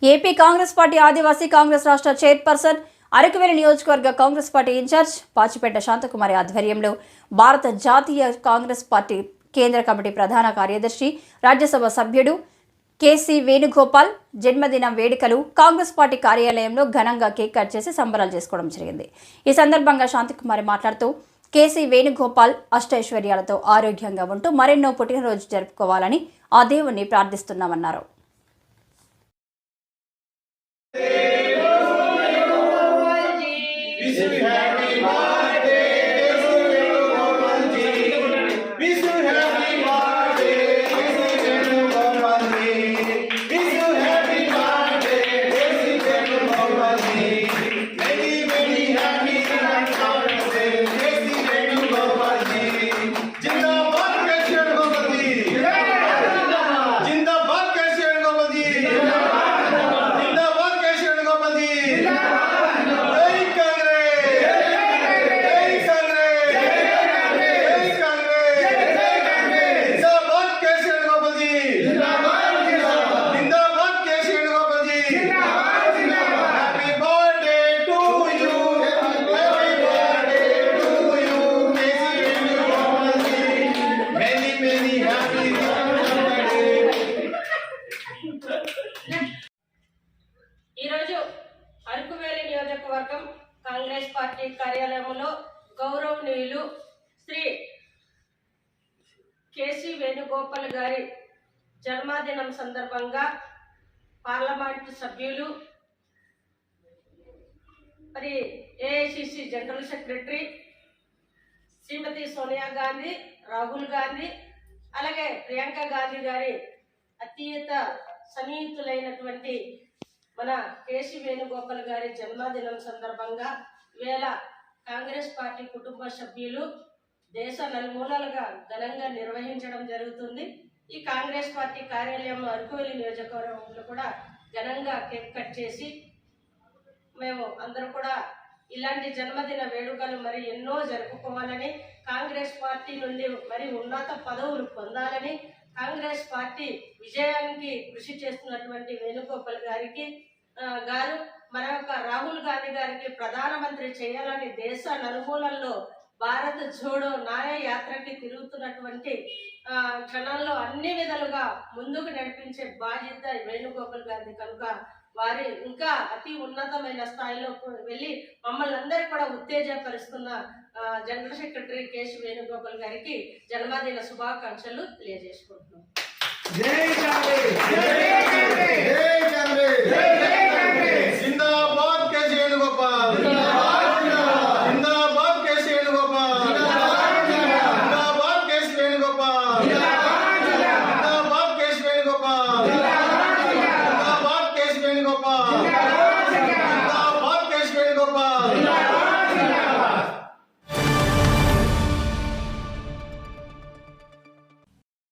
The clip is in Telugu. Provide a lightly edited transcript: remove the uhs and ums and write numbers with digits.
ఏపీ కాంగ్రెస్ పార్టీ ఆదివాసీ కాంగ్రెస్ రాష్ట్ర చైర్పర్సన్ అరకువేలి నియోజకవర్గ కాంగ్రెస్ పార్టీ ఇన్ఛార్జ్ పాచిపేట శాంతకుమారి ఆధ్వర్యంలో భారత జాతీయ కాంగ్రెస్ పార్టీ కేంద్ర కమిటీ ప్రధాన కార్యదర్శి రాజ్యసభ సభ్యుడు కేసీ వేణుగోపాల్ జన్మదిన వేడుకలు కాంగ్రెస్ పార్టీ కార్యాలయంలో ఘనంగా కేక్ కట్ చేసి సంబరాలు చేసుకోవడం జరిగింది. ఈ సందర్భంగా శాంతకుమారి మాట్లాడుతూ కేసీ వేణుగోపాల్ అష్టైశ్వర్యాలతో ఆరోగ్యంగా ఉంటూ మరెన్నో పుట్టినరోజు జరుపుకోవాలని ఆ దేవుణ్ణి ప్రార్థిస్తున్నామన్నారు. ఈరోజు అరకువేలి నియోజకవర్గం కాంగ్రెస్ పార్టీ కార్యాలయంలో గౌరవనీయులు శ్రీ కేసీ వేణుగోపాల్ గారి జన్మదినం సందర్భంగా పార్లమెంటు సభ్యులు మరి ఏఐసిసి జనరల్ సెక్రటరీ శ్రీమతి సోనియా గాంధీ, రాహుల్ గాంధీ, అలాగే ప్రియాంక గాంధీ గారి అత్యంత సన్నిహితులైనటువంటి మన కేసీ వేణుగోపాల్ గారి జన్మదినం సందర్భంగా వేళ కాంగ్రెస్ పార్టీ కుటుంబ సభ్యులు దేశ నలుమూలలుగా ఘనంగా నిర్వహించడం జరుగుతుంది. ఈ కాంగ్రెస్ పార్టీ కార్యాలయం అరకువేలి నియోజకవర్గంలో కూడా ఘనంగా కేక్ కట్ చేసి మేము అందరూ కూడా ఇలాంటి జన్మదిన వేడుకలు మరి ఎన్నో జరుపుకోవాలని, కాంగ్రెస్ పార్టీ నుండి మరి ఉన్నత పదవులు పొందాలని, కాంగ్రెస్ పార్టీ విజయానికి కృషి చేస్తున్నటువంటి వేణుగోపాల్ గారు మన యొక్క రాహుల్ గాంధీ గారికి ప్రధానమంత్రి చేయాలని దేశ నలుమూలల్లో భారత్ జోడో న్యాయ యాత్రకి తిరుగుతున్నటువంటి క్షణాల్లో అన్ని విధాలుగా ముందుకు నడిపించే బాధ్యత వేణుగోపాల్ గారిది కనుక వారి ఇంకా అతి ఉన్నతమైన స్థాయిలో వెళ్ళి మమ్మల్ని అందరూ కూడా ఉత్తేజపరుస్తున్న జనరల్ సెక్రటరీ కేసీ వేణుగోపాల్ గారికి జన్మదిన శుభాకాంక్షలు తెలియజేసుకుంటున్నాం. Gopal.